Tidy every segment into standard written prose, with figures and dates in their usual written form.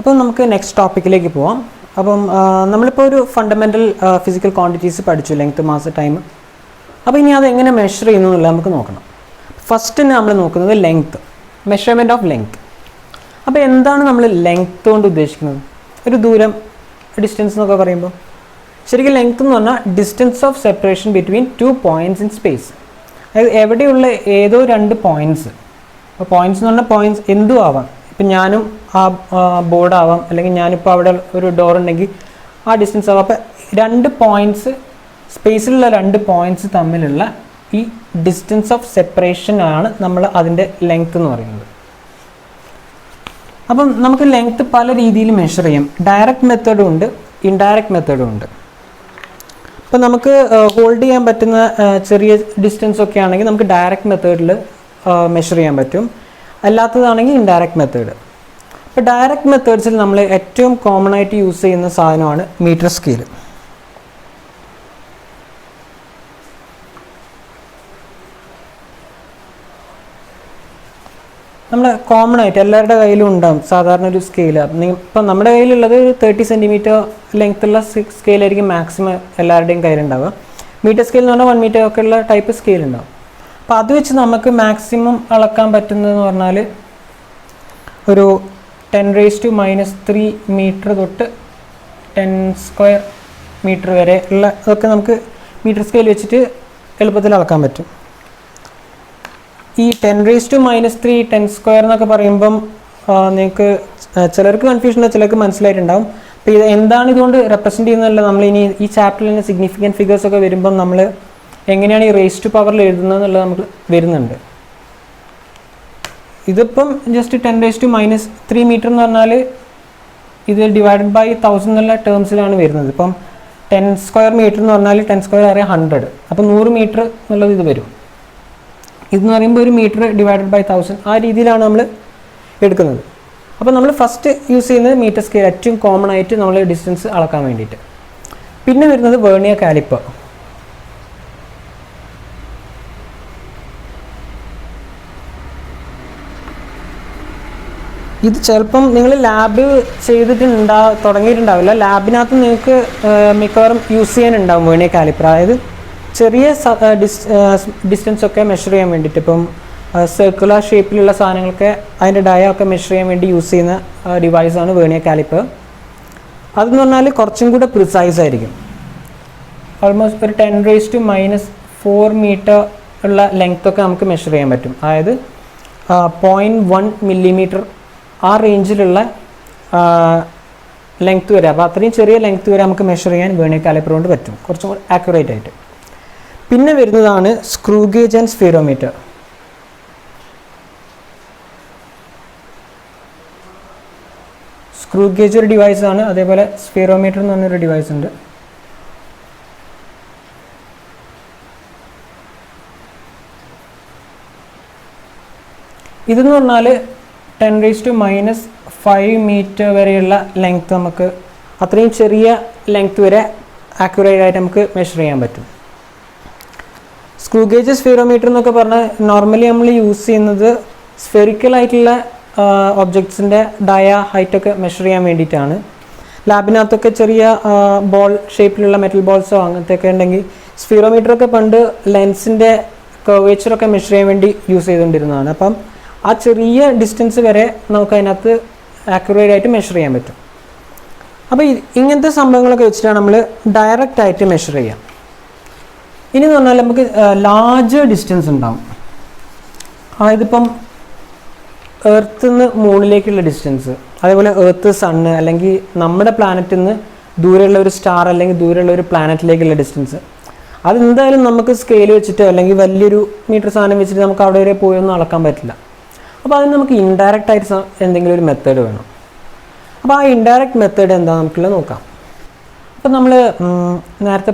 അപ്പോൾ നമുക്ക് നെക്സ്റ്റ് ടോപ്പിക്കിലേക്ക് പോവാം. അപ്പം നമ്മളിപ്പോൾ ഒരു ഫണ്ടമെൻ്റൽ ഫിസിക്കൽ ക്വാണ്ടിറ്റീസ് പഠിച്ചു, ലെങ്ത്, മാസ്, ടൈം. അപ്പോൾ ഇനി അതെങ്ങനെ മെഷർ ചെയ്യുന്നു എന്നുള്ളത് നമുക്ക് നോക്കണം. ഫസ്റ്റ് തന്നെ നമ്മൾ നോക്കുന്നത് ലെങ്ത്ത്, മെഷർമെൻറ്റ് ഓഫ് ലെങ്ത്ത്. അപ്പോൾ എന്താണ് നമ്മൾ ലെങ്ത്ത് കൊണ്ട് ഉദ്ദേശിക്കുന്നത്? ഒരു ദൂരം, ഡിസ്റ്റൻസ് എന്നൊക്കെ പറയുമ്പോൾ ശരിക്കും ലെങ്ത്ത് എന്ന് പറഞ്ഞാൽ distance of separation between two points in space. അതായത് എവിടെയുള്ള ഏതോ രണ്ട് പോയിൻറ്റ്സ്. അപ്പോൾ പോയിൻറ്റ്സ് എന്ന് പറഞ്ഞാൽ പോയിൻറ്റ്സ് എന്തും ആവാം. ഇപ്പം ഞാനും ആ ബോർഡാവാം, അല്ലെങ്കിൽ ഞാനിപ്പോൾ അവിടെ ഒരു ഡോർ ഉണ്ടെങ്കിൽ ആ ഡിസ്റ്റൻസ് ആവാം. അപ്പോൾ രണ്ട് പോയിൻറ്റ്സ്, സ്പേസിലുള്ള രണ്ട് പോയിൻറ്റ്സ് തമ്മിലുള്ള ഈ ഡിസ്റ്റൻസ് ഓഫ് സെപ്പറേഷൻ ആണ് നമ്മൾ അതിൻ്റെ ലെങ്ത്ത് എന്ന് പറയുന്നത്. അപ്പം നമുക്ക് ലെങ്ത്ത് പല രീതിയിൽ മെഷർ ചെയ്യാം. ഡയറക്റ്റ് മെത്തേഡും ഉണ്ട്, ഇൻഡയറക്റ്റ് മെത്തേഡും ഉണ്ട്. അപ്പം നമുക്ക് ഹോൾഡ് ചെയ്യാൻ പറ്റുന്ന ചെറിയ ഡിസ്റ്റൻസ് ഒക്കെ ആണെങ്കിൽ നമുക്ക് ഡയറക്റ്റ് മെത്തേഡിൽ മെഷർ ചെയ്യാൻ പറ്റും. അല്ലാത്തതാണെങ്കിൽ ഇൻഡയറക്റ്റ് മെത്തേഡ്. അപ്പോൾ ഡയറക്റ്റ് മെത്തേഡ്സിൽ നമ്മൾ ഏറ്റവും കോമൺ ആയിട്ട് യൂസ് ചെയ്യുന്ന സാധനമാണ് മീറ്റർ സ്കെയിൽ. നമ്മൾ കോമൺ ആയിട്ട് എല്ലാവരുടെ കയ്യിലും ഉണ്ടാകും സാധാരണ ഒരു സ്കെയിൽ. ഇപ്പം നമ്മുടെ കയ്യിലുള്ളത് 30 സെൻറ്റിമീറ്റർ ലെങ്ത്തുള്ള സ്കെയിലായിരിക്കും മാക്സിമം എല്ലാവരുടെയും കയ്യിലുണ്ടാവുക. മീറ്റർ സ്കെയിൽ എന്ന് പറഞ്ഞാൽ 1 മീറ്റർ ഒക്കെ ഉള്ള ടൈപ്പ് സ്കെയിൽ ഉണ്ടാവും. അപ്പോൾ അത് വെച്ച് നമുക്ക് മാക്സിമം അളക്കാൻ പറ്റുന്നതെന്ന് പറഞ്ഞാൽ ഒരു 10⁻³ മീറ്റർ തൊട്ട് 10 സ്ക്വയർ മീറ്റർ വരെ ഉള്ള അതൊക്കെ നമുക്ക് മീറ്റർ സ്കെയിൽ വെച്ചിട്ട് എളുപ്പത്തിൽ അളക്കാൻ പറ്റും. ഈ 10⁻³ 10 സ്ക്വയർ എന്നൊക്കെ പറയുമ്പം നിങ്ങൾക്ക് ചിലർക്ക് കൺഫ്യൂഷൻ ഉണ്ട്, ചിലർക്ക് മനസ്സിലായിട്ടുണ്ടാവും. അപ്പോൾ ഇത് എന്താണ് ഇതുകൊണ്ട് റെപ്രസെൻറ്റ് ചെയ്യുന്നതല്ല. നമ്മൾ ഇനി ഈ ചാപ്റ്ററിൽ തന്നെ സിഗ്നിഫിക്കൻറ്റ് ഫിഗേഴ്സ് ഒക്കെ വരുമ്പം നമ്മൾ എങ്ങനെയാണ് ഈ റേസ് ടു പവറിൽ എഴുതുന്നത് എന്നുള്ളത് നമുക്ക് വരുന്നുണ്ട്. ഇതിപ്പം ജസ്റ്റ് 10⁻³ മീറ്റർ എന്ന് പറഞ്ഞാൽ ഇത് ഡിവൈഡഡ് ബൈ 1000 എന്നുള്ള ടേംസിലാണ് വരുന്നത്. ഇപ്പം 10 സ്ക്വയർ മീറ്റർ എന്ന് പറഞ്ഞാൽ 10 സ്ക്വയർ അറിയാം 100. അപ്പോൾ 100 മീറ്റർ എന്നുള്ളത് ഇത് വരും. ഇതെന്ന് പറയുമ്പോൾ ഒരു മീറ്റർ ഡിവൈഡഡ് ബൈ 1000 ആ രീതിയിലാണ് നമ്മൾ എടുക്കുന്നത്. അപ്പോൾ നമ്മൾ ഫസ്റ്റ് യൂസ് ചെയ്യുന്നത് മീറ്റർ സ്കെയിൽ, ഏറ്റവും കോമൺ ആയിട്ട് നമ്മൾ ഡിസ്റ്റൻസ് അളക്കാൻ വേണ്ടിയിട്ട്. പിന്നെ വരുന്നത് വെർണിയർ കാലിപ്പർ. ഇത് ചിലപ്പം നിങ്ങൾ ലാബ് തുടങ്ങിയിട്ടുണ്ടാവില്ല. ലാബിനകത്ത് നിങ്ങൾക്ക് മിക്കവാറും യൂസ് ചെയ്യാനുണ്ടാവും വെർണിയർ കാലിപ്പർ. അതായത് ചെറിയ ഡിസ്റ്റൻസ് ഒക്കെ മെഷർ ചെയ്യാൻ വേണ്ടിയിട്ട്, ഇപ്പം സർക്കുലർ ഷേപ്പിലുള്ള സാധനങ്ങളൊക്കെ അതിൻ്റെ ഡയ ഒക്കെ മെഷർ ചെയ്യാൻ വേണ്ടി യൂസ് ചെയ്യുന്ന ഡിവൈസാണ് വെർണിയർ കാലിപ്പർ. അതെന്ന് പറഞ്ഞാൽ കുറച്ചും കൂടെ പ്രിസൈസ് ആയിരിക്കും. ഓൾമോസ്റ്റ് ഒരു 10⁻⁻4 മീറ്റർ ഉള്ള ലെങ്ത്തൊക്കെ നമുക്ക് മെഷർ ചെയ്യാൻ പറ്റും. അതായത് 0.1 മില്ലിമീറ്റർ ആ റേഞ്ചിലുള്ള ലെങ്ത്ത് വരെ. അപ്പോൾ അത്രയും ചെറിയ ലെങ്ത്ത് വരെ നമുക്ക് മെഷർ ചെയ്യാൻ വെർണിയർ കാലിപ്പർ കൊണ്ട് പറ്റും, കുറച്ചും കൂടി ആക്യുറേറ്റ് ആയിട്ട്. പിന്നെ വരുന്നതാണ് screw gauge and spherometer. Screw gauge ഒരു ഡിവൈസാണ്, അതേപോലെ സ്ഫിയറോമീറ്റർ എന്ന് പറഞ്ഞൊരു ഡിവൈസ് ഉണ്ട്. ഇതെന്ന് പറഞ്ഞാൽ 10⁻⁻5 മീറ്റർ വരെയുള്ള ലെങ്ത്ത് നമുക്ക് അത്രയും ചെറിയ ലെങ്ത്ത് വരെ ആക്യുറേറ്റ് ആയിട്ട് നമുക്ക് മെഷർ ചെയ്യാൻ പറ്റും. സ്ക്രൂ ഗേജ് സ്ഫിയറോമീറ്റർ എന്നൊക്കെ പറഞ്ഞാൽ നോർമലി നമ്മൾ യൂസ് ചെയ്യുന്നത് സ്ഫെറിക്കൽ ആയിട്ടുള്ള ഒബ്ജക്ട്സിൻ്റെ ഡയ ഹൈറ്റൊക്കെ മെഷർ ചെയ്യാൻ വേണ്ടിയിട്ടാണ്. ലാബിനകത്തൊക്കെ ചെറിയ ബോൾ ഷേപ്പിലുള്ള മെറ്റൽ ബോൾസോ അങ്ങനത്തെയൊക്കെ ഉണ്ടെങ്കിൽ, സ്ഫിയറോമീറ്ററൊക്കെ പണ്ട് ലെൻസിൻ്റെ കർവേച്ചറൊക്കെ മെഷർ ചെയ്യാൻ വേണ്ടി യൂസ് ചെയ്തുകൊണ്ടിരുന്നതാണ്. അപ്പം ആ ചെറിയ ഡിസ്റ്റൻസ് വരെ നമുക്ക് അതിനകത്ത് ആക്യുറേറ്റ് ആയിട്ട് മെഷർ ചെയ്യാൻ പറ്റും. അപ്പോൾ ഇങ്ങനത്തെ സംഭവങ്ങളൊക്കെ വെച്ചിട്ടാണ് നമ്മൾ ഡയറക്റ്റ് ആയിട്ട് മെഷർ ചെയ്യാം. ഇനി എന്ന് പറഞ്ഞാൽ നമുക്ക് ലാർജ് ഡിസ്റ്റൻസ് ഉണ്ടാവും. അതായത് ഇപ്പം എർത്തിൽ നിന്ന് മൂണിലേക്കുള്ള ഡിസ്റ്റൻസ്, അതേപോലെ എർത്ത്, സണ്ണ്, അല്ലെങ്കിൽ നമ്മുടെ പ്ലാനറ്റിൽ നിന്ന് ദൂരെയുള്ള ഒരു സ്റ്റാർ അല്ലെങ്കിൽ ദൂരെയുള്ള ഒരു പ്ലാനറ്റിലേക്കുള്ള ഡിസ്റ്റൻസ്, അതെന്തായാലും നമുക്ക് സ്കെയിൽ വെച്ചിട്ടോ അല്ലെങ്കിൽ വലിയൊരു മീറ്റർ സാധനം വെച്ചിട്ട് നമുക്ക് അവിടെ വരെ പോയൊന്നും അളക്കാൻ പറ്റില്ല. അപ്പോൾ അതിന് നമുക്ക് ഇൻഡയറക്റ്റ് ആയിട്ട് എന്തെങ്കിലും ഒരു മെത്തേഡ് വേണം. അപ്പോൾ ആ ഇൻഡയറക്റ്റ് മെത്തേഡ് എന്താണെന്ന് നമുക്കുള്ളത് നോക്കാം. അപ്പോൾ നമ്മൾ നേരത്തെ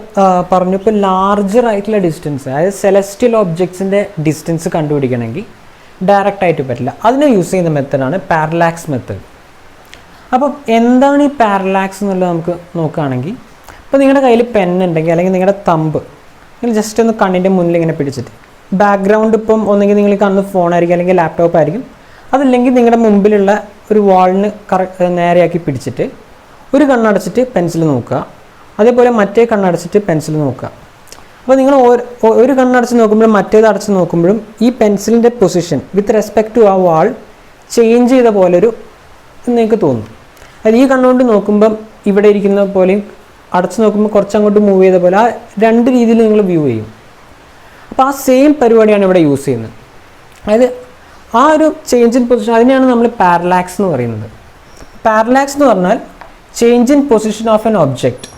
പറഞ്ഞു, ഇപ്പോൾ ലാർജർ ആയിട്ടുള്ള ഡിസ്റ്റൻസ്, അതായത് സെലസ്റ്റിയൽ ഒബ്ജക്ട്സിൻ്റെ ഡിസ്റ്റൻസ് കണ്ടുപിടിക്കണമെങ്കിൽ ഡയറക്റ്റ് ആയിട്ട് പറ്റില്ല. അതിന് യൂസ് ചെയ്യുന്ന മെത്തേഡാണ് പാരലാക്സ് മെത്തേഡ്. അപ്പം എന്താണ് ഈ പാരലാക്സ് എന്നുള്ളത് നമുക്ക് നോക്കുകയാണെങ്കിൽ, ഇപ്പോൾ നിങ്ങളുടെ കയ്യിൽ പെൻ ഉണ്ടെങ്കിൽ അല്ലെങ്കിൽ നിങ്ങളുടെ തമ്പ് നിങ്ങൾ ജസ്റ്റ് ഒന്ന് കണ്ണിൻ്റെ മുന്നിൽ ഇങ്ങനെ പിടിച്ചിട്ട് ബാക്ക്ഗ്രൗണ്ട് ഇപ്പം ഒന്നെങ്കിൽ നിങ്ങൾ കാണുന്ന ഫോണായിരിക്കും അല്ലെങ്കിൽ ലാപ്ടോപ്പ് ആയിരിക്കും. അതല്ലെങ്കിൽ നിങ്ങളുടെ മുമ്പിലുള്ള ഒരു വാളിന് നേരെയാക്കി പിടിച്ചിട്ട് ഒരു കണ്ണടച്ചിട്ട് പെൻസിൽ നോക്കുക, അതേപോലെ മറ്റേ കണ്ണടച്ചിട്ട് പെൻസിൽ നോക്കുക. അപ്പോൾ നിങ്ങൾ ഒരു കണ്ണടച്ച് നോക്കുമ്പോഴും മറ്റേത് അടച്ച് നോക്കുമ്പോഴും ഈ പെൻസിലിൻ്റെ പൊസിഷൻ വിത്ത് റെസ്പെക്ട് ടു ആ വാൾ ചേഞ്ച് ചെയ്ത പോലൊരു നിങ്ങൾക്ക് തോന്നും. അത് ഈ കണ്ണുകൊണ്ട് നോക്കുമ്പം ഇവിടെ ഇരിക്കുന്ന പോലെയും അടച്ച് നോക്കുമ്പോൾ കുറച്ചങ്ങോട്ട് മൂവ് ചെയ്ത പോലെ ആ രണ്ട് രീതിയിൽ നിങ്ങൾ വ്യൂ ചെയ്യും. അപ്പോൾ ആ സെയിം പരിപാടിയാണ് ഇവിടെ യൂസ് ചെയ്യുന്നത്. അതായത് ആ ഒരു ചേഞ്ച് ഇൻ പൊസിഷൻ, അതിനെയാണ് നമ്മൾ പാരലാക്സ് എന്ന് പറയുന്നത്. പാരലാക്സ് എന്ന് പറഞ്ഞാൽ change in position of an object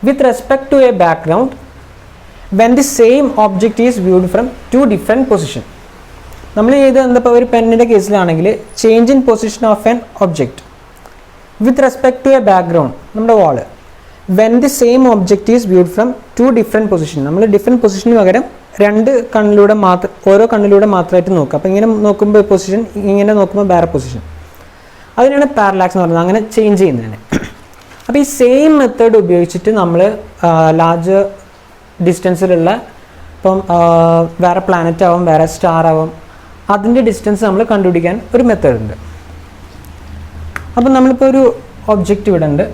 with respect to a background when the same object is viewed from two different position. നമ്മൾ ചെയ്ത് എന്താ ഒരു പെന്നിൻ്റെ കേസിലാണെങ്കിൽ change in position of an object with respect to a background, നമ്മുടെ wall, when the same object is viewed from two different position. നമ്മൾ different പൊസിഷന് പകരം ഓരോ കണ്ണിലൂടെ മാത്രമായിട്ട് നോക്കുക. അപ്പോൾ ഇങ്ങനെ നോക്കുമ്പോൾ പൊസിഷൻ, ഇങ്ങനെ നോക്കുമ്പോൾ വേറെ പൊസിഷൻ, അതിനാണ് പാരലാക്സ് എന്ന് പറയുന്നത്. അങ്ങനെ ചേഞ്ച് ചെയ്യുന്നതിന്. അപ്പോൾ ഈ സെയിം മെത്തേഡ് ഉപയോഗിച്ചിട്ട് നമ്മൾ ലാർജ് ഡിസ്റ്റൻസിലുള്ള, ഇപ്പം വേറെ പ്ലാനറ്റ് ആവും, വേറെ സ്റ്റാർ ആവും, അതിൻ്റെ ഡിസ്റ്റൻസ് നമ്മൾ കണ്ടുപിടിക്കാൻ ഒരു മെത്തേഡ് ഉണ്ട്. അപ്പം നമ്മളിപ്പോൾ ഒരു ഒബ്ജക്റ്റ് ഇവിടെ ഉണ്ട്,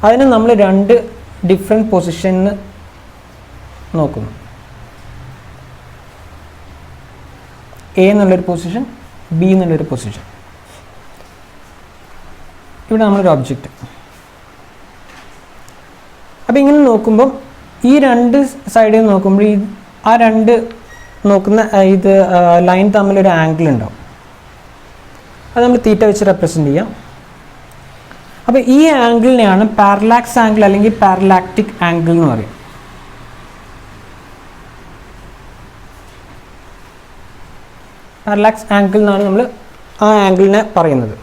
അതിന് നമ്മൾ രണ്ട് ഡിഫറെൻറ്റ് പൊസിഷനിൽ നോക്കുന്നു. എ എന്നുള്ളൊരു പൊസിഷൻ, ബി എന്നുള്ളൊരു പൊസിഷൻ. ഇവിടെ നമ്മളൊരു ഒബ്ജക്റ്റ്. അപ്പോൾ ഇങ്ങനെ നോക്കുമ്പം ഈ രണ്ട് സൈഡിൽ നോക്കുമ്പോൾ ആ രണ്ട് നോക്കുന്ന ലൈൻ തമ്മിലൊരു ആംഗിൾ ഉണ്ടാവും. അത് നമ്മൾ തീറ്റ വെച്ച് റെപ്രസെൻ്റ് ചെയ്യാം. അപ്പോൾ ഈ ആംഗിളിനെയാണ് പാരലാക്സ് ആംഗിൾ അല്ലെങ്കിൽ പാരലാക്റ്റിക് ആംഗിൾ എന്ന് പറയും. പാരലാക്സ് ആംഗിൾ എന്നാണ് നമ്മൾ ആ ആംഗിളിനെ പറയുന്നത്.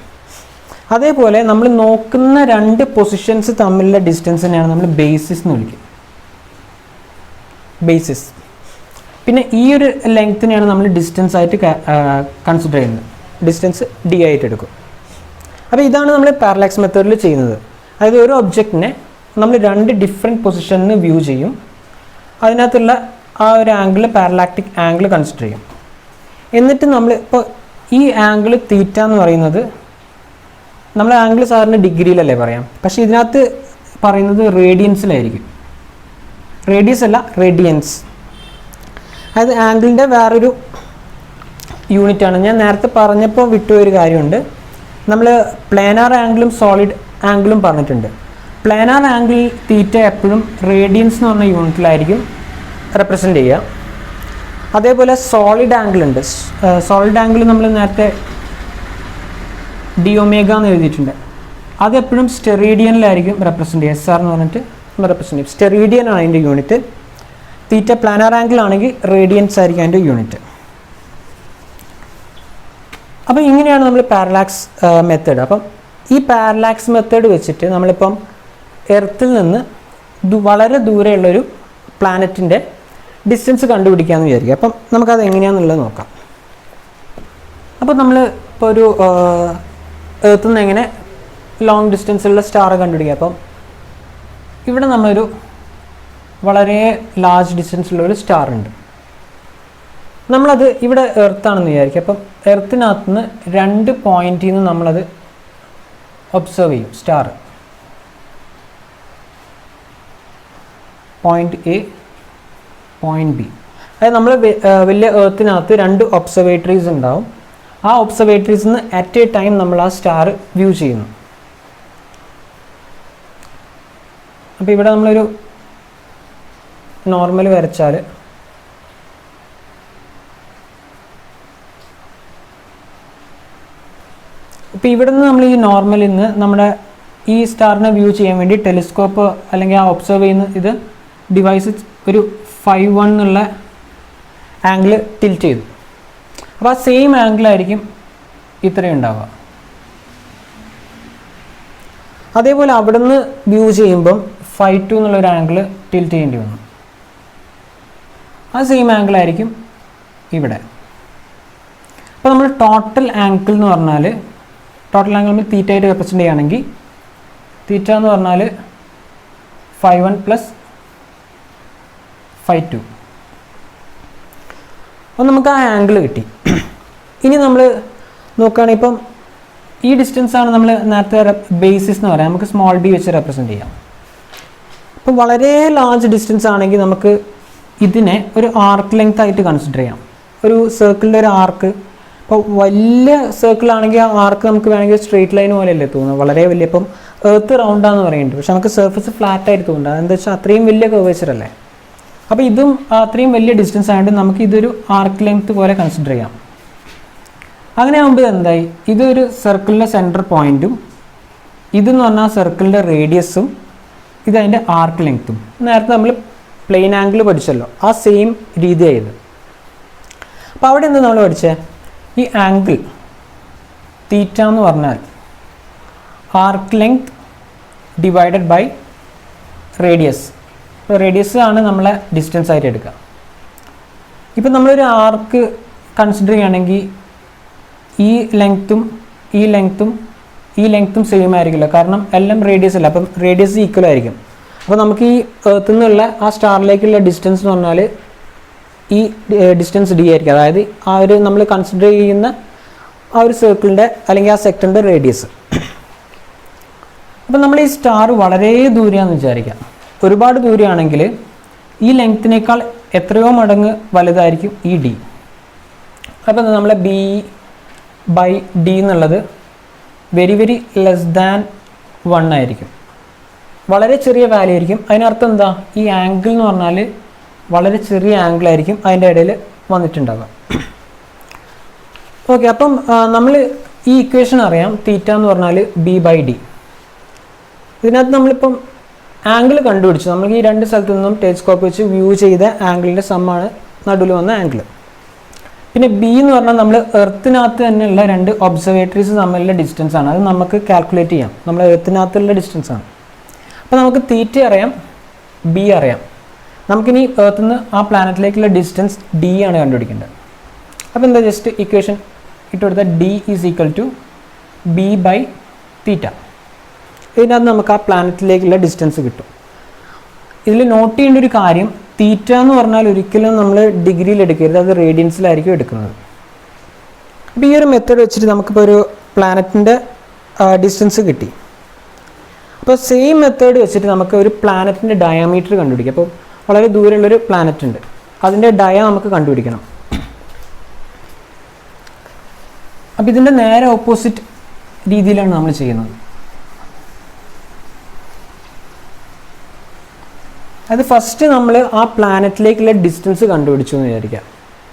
അതേപോലെ നമ്മൾ നോക്കുന്ന രണ്ട് പൊസിഷൻസ് തമ്മിലുള്ള ഡിസ്റ്റൻസിനെയാണ് നമ്മൾ ബേസിസ് എന്ന് വിളിക്കുക. ബേസിസ്. പിന്നെ ഈ ഒരു ലെങ്ത്തിനെയാണ് നമ്മൾ ഡിസ്റ്റൻസ് ആയിട്ട് കൺസിഡർ ചെയ്യുന്നത്. ഡിസ്റ്റൻസ് ഡി ആയിട്ട് എടുക്കും. അപ്പോൾ ഇതാണ് നമ്മൾ പാരലാക്സ് മെത്തേഡിൽ ചെയ്യുന്നത്. അതായത് ഒരു ഒബ്ജക്റ്റിനെ നമ്മൾ രണ്ട് ഡിഫറെൻറ്റ് പൊസിഷനിൽ വ്യൂ ചെയ്യും. അതിനകത്തുള്ള ആ ഒരു ആംഗിൾ പാരലാക്റ്റിക് ആംഗിൾ കൺസിഡർ ചെയ്യും. എന്നിട്ട് നമ്മൾ ഇപ്പോൾ ഈ ആംഗിൾ തീറ്റ എന്ന് പറയുന്നത്, നമ്മൾ ആംഗിൾ സാറിന് ഡിഗ്രിയിലല്ലേ പറയാം, പക്ഷേ ഇതിനകത്ത് പറയുന്നത് റേഡിയൻസിലായിരിക്കും. റേഡിയസ് അല്ല, റേഡിയൻസ്. അതായത് ആംഗിളിൻ്റെ വേറൊരു യൂണിറ്റാണ്. ഞാൻ നേരത്തെ പറഞ്ഞപ്പോൾ വിട്ടുപോയൊരു കാര്യമുണ്ട്. നമ്മൾ പ്ലാനാർ ആംഗിളും സോളിഡ് ആംഗിളും പറഞ്ഞിട്ടുണ്ട്. പ്ലാനാർ ആംഗിൾ തീറ്റ എപ്പോഴും റേഡിയൻസ് എന്ന് പറഞ്ഞ യൂണിറ്റിലായിരിക്കും റെപ്രസെൻ്റ് ചെയ്യുക. അതേപോലെ സോളിഡ് ആംഗിൾ ഉണ്ട്. സോളിഡ് ആംഗിൾ നമ്മൾ നേരത്തെ ഡി ഒമേഗ എന്ന് എഴുതിയിട്ടുണ്ട്. അതെപ്പോഴും സ്റ്റെറീഡിയനിലായിരിക്കും റെപ്രസെൻ്റ് ചെയ്യുക. എസ് ആർ എന്ന് പറഞ്ഞിട്ട് നമ്മൾ റെപ്രസെൻ്റ് ചെയ്യും. സ്റ്റെറീഡിയൻ ആണ് അതിൻ്റെ യൂണിറ്റ്. തീറ്റ പ്ലാനാർ ആംഗിൾ ആണെങ്കിൽ റേഡിയൻസ് ആയിരിക്കും അതിൻ്റെ യൂണിറ്റ്. അപ്പോൾ ഇങ്ങനെയാണ് നമ്മൾ പാരലാക്സ് മെത്തേഡ്. അപ്പം ഈ പാരലാക്സ് മെത്തേഡ് വെച്ചിട്ട് നമ്മളിപ്പം എർത്തിൽ നിന്ന് വളരെ ദൂരെയുള്ളൊരു പ്ലാനറ്റിൻ്റെ ഡിസ്റ്റൻസ് കണ്ടുപിടിക്കാമെന്ന് വിചാരിക്കുക. അപ്പം നമുക്കത് എങ്ങനെയാണെന്നുള്ളത് നോക്കാം. അപ്പോൾ നമ്മൾ ഇപ്പോൾ ഒരു എർത്തിൽ നിന്ന് എങ്ങനെ ലോങ് ഡിസ്റ്റൻസിലുള്ള സ്റ്റാർ കണ്ടുപിടിക്കുക. അപ്പം ഇവിടെ നമ്മളൊരു വളരെ ലാർജ് ഡിസ്റ്റൻസിലുള്ളൊരു സ്റ്റാർ ഉണ്ട്. നമ്മളത് ഇവിടെ എർത്താണെന്ന് വിചാരിക്കുക. അപ്പം എർത്തിനകത്ത് നിന്ന് രണ്ട് പോയിന്റിൽ നിന്ന് നമ്മളത് ഒബ്സർവ് ചെയ്യും. Star point A, point B. അതായത് നമ്മൾ വലിയ എർത്തിനകത്ത് രണ്ട് ഒബ്സർവേറ്ററീസ് ഉണ്ടാവും. ആ ഒബ്സർവേറ്ററീസിൽ നിന്ന് അറ്റ് എ ടൈം നമ്മൾ ആ സ്റ്റാർ വ്യൂ ചെയ്യുന്നു. അപ്പോൾ ഇവിടെ നമ്മളൊരു നോർമൽ വരച്ചാൽ ഇപ്പോൾ ഇവിടെ നിന്ന് നമ്മൾ ഈ നോർമലിൽ നിന്ന് നമ്മുടെ ഈ സ്റ്റാറിനെ വ്യൂ ചെയ്യാൻ വേണ്ടി ടെലിസ്കോപ്പ് അല്ലെങ്കിൽ ആ ഒബ്സർവ് ചെയ്യുന്ന ഇത് ഡിവൈസ് ഒരു 5-1 എന്നുള്ള ആംഗിൾ ടിൽറ്റ് ചെയ്തു. അപ്പോൾ ആ സെയിം ആംഗിളായിരിക്കും ഇത്രയും ഉണ്ടാവുക. അതേപോലെ അവിടെ നിന്ന് വ്യൂ ചെയ്യുമ്പം 5-2 എന്നുള്ളൊരു ആംഗിൾ ടിൽറ്റ് ചെയ്യേണ്ടി വന്നു. ആ സെയിം ആംഗിളായിരിക്കും ഇവിടെ. അപ്പോൾ നമ്മൾ ടോട്ടൽ ആംഗിൾ എന്ന് പറഞ്ഞാൽ, ടോട്ടൽ ആംഗിൾ നമ്മൾ തീറ്റ ആയിട്ട് റെപ്രസെൻ്റ് ചെയ്യുകയാണെങ്കിൽ തീറ്റ എന്ന് പറഞ്ഞാൽ 5-1 + 5-2. അപ്പോൾ നമുക്ക് ആ ആംഗിൾ കിട്ടി. ഇനി നമ്മൾ നോക്കുകയാണെങ്കിൽ ഇപ്പം ഈ ഡിസ്റ്റൻസ് ആണ് നമ്മൾ നേരത്തെ ബേസിസ് എന്ന് പറയാം, നമുക്ക് സ്മോൾ ബി വെച്ച് റെപ്രസെൻറ്റ് ചെയ്യാം. അപ്പോൾ വളരെ ലാർജ് ഡിസ്റ്റൻസ് ആണെങ്കിൽ നമുക്ക് ഇതിനെ ഒരു ആർക്ക് ലെങ്ത് ആയിട്ട് കൺസിഡർ ചെയ്യാം. ഒരു സർക്കിളിൻ്റെ ഒരു ആർക്ക്, ഇപ്പോൾ വലിയ സർക്കിളാണെങ്കിൽ ആ ആർക്ക് നമുക്ക് വേണമെങ്കിൽ സ്ട്രെയിറ്റ് ലൈൻ പോലെയല്ലേ തോന്നുന്നത്, വളരെ വലിയ. ഇപ്പം എർത്ത് റൗണ്ടാന്ന് പറയുന്നുണ്ട്, പക്ഷെ നമുക്ക് സർഫസ് ഫ്ലാറ്റ് ആയിട്ട് തോന്നുന്നത്. അതെന്താ വെച്ചാൽ അത്രയും വലിയ കർവേച്ചർ അല്ലേ. അപ്പോൾ ഇതും അത്രയും വലിയ ഡിസ്റ്റൻസ് ആയതുകൊണ്ട് നമുക്ക് ഇതൊരു ആർക്ക് ലെങ്ത് പോലെ കൺസിഡർ ചെയ്യാം. അങ്ങനെ ആകുമ്പോൾ എന്തായി, ഇതൊരു സർക്കിളിൻ്റെ സെൻറ്റർ പോയിൻറ്റും ഇതെന്ന് പറഞ്ഞാൽ സർക്കിളിൻ്റെ റേഡിയസും ഇതതിൻ്റെ ആർക്ക് ലെങ്ത്തും. നേരത്തെ നമ്മൾ പ്ലെയിൻ ആംഗിൾ പഠിച്ചല്ലോ, ആ സെയിം രീതിയായത്. അപ്പോൾ അവിടെ എന്താ നമ്മൾ പഠിച്ചത്, ഈ ആംഗിൾ തീറ്റ എന്ന് പറഞ്ഞാൽ arc length divided by radius. ഇപ്പോൾ റേഡിയസ് ആണ് നമ്മളെ ഡിസ്റ്റൻസ് ആയിട്ട് എടുക്കുക. ഇപ്പം നമ്മളൊരു ആർക്ക് കൺസിഡർ ചെയ്യുകയാണെങ്കിൽ ഈ ലെങ്ത്തും ഈ ലെങ്ത്തും ഈ ലെങ്ത്തും സെയിം ആയിരിക്കില്ല, കാരണം എല്ലാം റേഡിയസ് അല്ല. അപ്പം റേഡിയസ് ഈക്വൽ ആയിരിക്കും. അപ്പോൾ നമുക്ക് ഈ എർത്ത് നിന്നുള്ള ആ സ്റ്റാറിലേക്കുള്ള ഡിസ്റ്റൻസ് എന്ന് പറഞ്ഞാൽ ഈ ഡിസ്റ്റൻസ് ഡി ആയിരിക്കും. അതായത് ആ ഒരു നമ്മൾ കൺസിഡർ ചെയ്യുന്ന ആ ഒരു സർക്കിളിൻ്റെ അല്ലെങ്കിൽ ആ സെക്ടറിൻ്റെ റേഡിയസ്. അപ്പം നമ്മൾ ഈ സ്റ്റാർ വളരെ ദൂരെയാണെന്ന് വിചാരിക്കാം. ഒരുപാട് ദൂരെയാണെങ്കിൽ ഈ ലെങ്ത്തിനേക്കാൾ എത്രയോ മടങ്ങ് വലുതായിരിക്കും ഈ ഡി. അപ്പം നമ്മളെ ബി ബൈ ഡി എന്നുള്ളത് വെരി വെരി ലെസ് ദാൻ 1 ആയിരിക്കും, വളരെ ചെറിയ വാല്യൂ ആയിരിക്കും. അതിനർത്ഥം എന്താ, ഈ ആംഗിൾ എന്ന് പറഞ്ഞാൽ വളരെ ചെറിയ ആംഗിൾ ആയിരിക്കും അതിൻ്റെ ഇടയിൽ വന്നിട്ടുണ്ടാവുക. ഓക്കെ, അപ്പം നമ്മൾ ഈ ഇക്വേഷൻ അറിയാം, തീറ്റ എന്ന് പറഞ്ഞാൽ ബി ബൈ ഡി. ഇതിനകത്ത് നമ്മളിപ്പം ആംഗിൾ കണ്ടുപിടിച്ചു. നമുക്ക് ഈ രണ്ട് സ്ഥലത്തു നിന്നും ടെലിസ്കോപ്പ് വെച്ച് വ്യൂ ചെയ്ത ആംഗിളിൻ്റെ സമ്മാണ് നടുവിൽ വന്ന ആംഗിൾ. പിന്നെ ബി എന്ന് പറഞ്ഞാൽ നമ്മൾ എർത്തിനകത്ത് തന്നെയുള്ള രണ്ട് ഒബ്സർവേറ്ററീസ് തമ്മിലുള്ള ഡിസ്റ്റൻസ് ആണ്. അത് നമുക്ക് കാൽക്കുലേറ്റ് ചെയ്യാം, നമ്മൾ എർത്തിനകത്തുള്ള ഡിസ്റ്റൻസ് ആണ്. അപ്പോൾ നമുക്ക് തീറ്റ അറിയാം, ബി അറിയാം. നമുക്കിനി എർത്ത് നിന്ന് ആ പ്ലാനറ്റിലേക്കുള്ള ഡിസ്റ്റൻസ് ഡി ആണ് കണ്ടുപിടിക്കേണ്ടത്. അപ്പോൾ എന്താ, ജസ്റ്റ് ഇക്വേഷൻ ഇട്ട് കൊടുത്താൽ D is equal to B by theta. ഇതിനകത്ത് നമുക്ക് ആ പ്ലാനറ്റിലേക്കുള്ള ഡിസ്റ്റൻസ് കിട്ടും. ഇതിൽ നോട്ട് ചെയ്യേണ്ട ഒരു കാര്യം, തീറ്റ എന്ന് പറഞ്ഞാൽ ഒരിക്കലും നമ്മൾ ഡിഗ്രിയിൽ എടുക്കരുത്, അത് റേഡിയൻസിലായിരിക്കും എടുക്കുന്നത്. അപ്പോൾ ഈ ഒരു മെത്തേഡ് വെച്ചിട്ട് നമുക്കിപ്പോൾ ഒരു പ്ലാനറ്റിൻ്റെ ഡിസ്റ്റൻസ് കിട്ടി. അപ്പോൾ സെയിം മെത്തേഡ് വെച്ചിട്ട് നമുക്ക് ഒരു പ്ലാനറ്റിൻ്റെ ഡയാമീറ്റർ കണ്ടുപിടിക്കാം. അപ്പോൾ വളരെ ദൂരെയുള്ളൊരു പ്ലാനറ്റ് ഉണ്ട്, അതിൻ്റെ ഡയ നമുക്ക് കണ്ടുപിടിക്കണം. അപ്പോൾ ഇതിൻ്റെ നേരെ ഓപ്പോസിറ്റ് രീതിയിലാണ് നമ്മൾ ചെയ്യുന്നത്. അത് ഫസ്റ്റ് നമ്മൾ ആ പ്ലാനറ്റിലേക്കുള്ള ഡിസ്റ്റൻസ് കണ്ടുപിടിച്ചു എന്ന് വിചാരിക്കാം,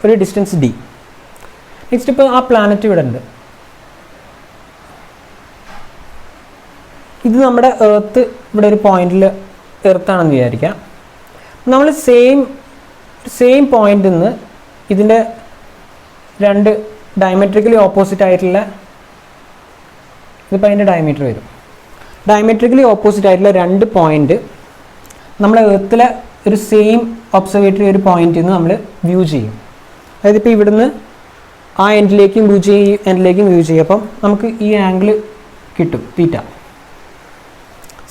ഒരു ഡിസ്റ്റൻസ് ഡി. നെക്സ്റ്റ് ഇപ്പോൾ ആ പ്ലാനറ്റ് ഇവിടെ ഉണ്ട്, ഇത് നമ്മുടെ എർത്ത് ഇവിടെ ഒരു പോയിന്റിൽ എർത്താണെന്ന് വിചാരിക്കാം. നമ്മൾ സെയിം പോയിന്റിൽ നിന്ന് ഇതിൻ്റെ രണ്ട് ഡയമെട്രിക്കലി ഓപ്പോസിറ്റ് ആയിട്ടുള്ള, ഇതിപ്പോൾ അതിൻ്റെ ഡയമീറ്റർ വരും, ഡയമെട്രിക്കലി ഓപ്പോസിറ്റ് ആയിട്ടുള്ള രണ്ട് പോയിന്റ് നമ്മളെ എർത്തിലെ ഒരു സെയിം ഒബ്സർവേറ്ററി ഒരു പോയിന്റിൽ നിന്ന് നമ്മൾ വ്യൂ ചെയ്യും. അതായത് ഇപ്പോൾ ഇവിടുന്ന് ആ എൻഡിലേക്കും വ്യൂ ചെയ്യും, ഈ എൻഡിലേക്കും വ്യൂ ചെയ്യും. അപ്പം നമുക്ക് ഈ ആംഗിൾ കിട്ടും, തീറ്റ.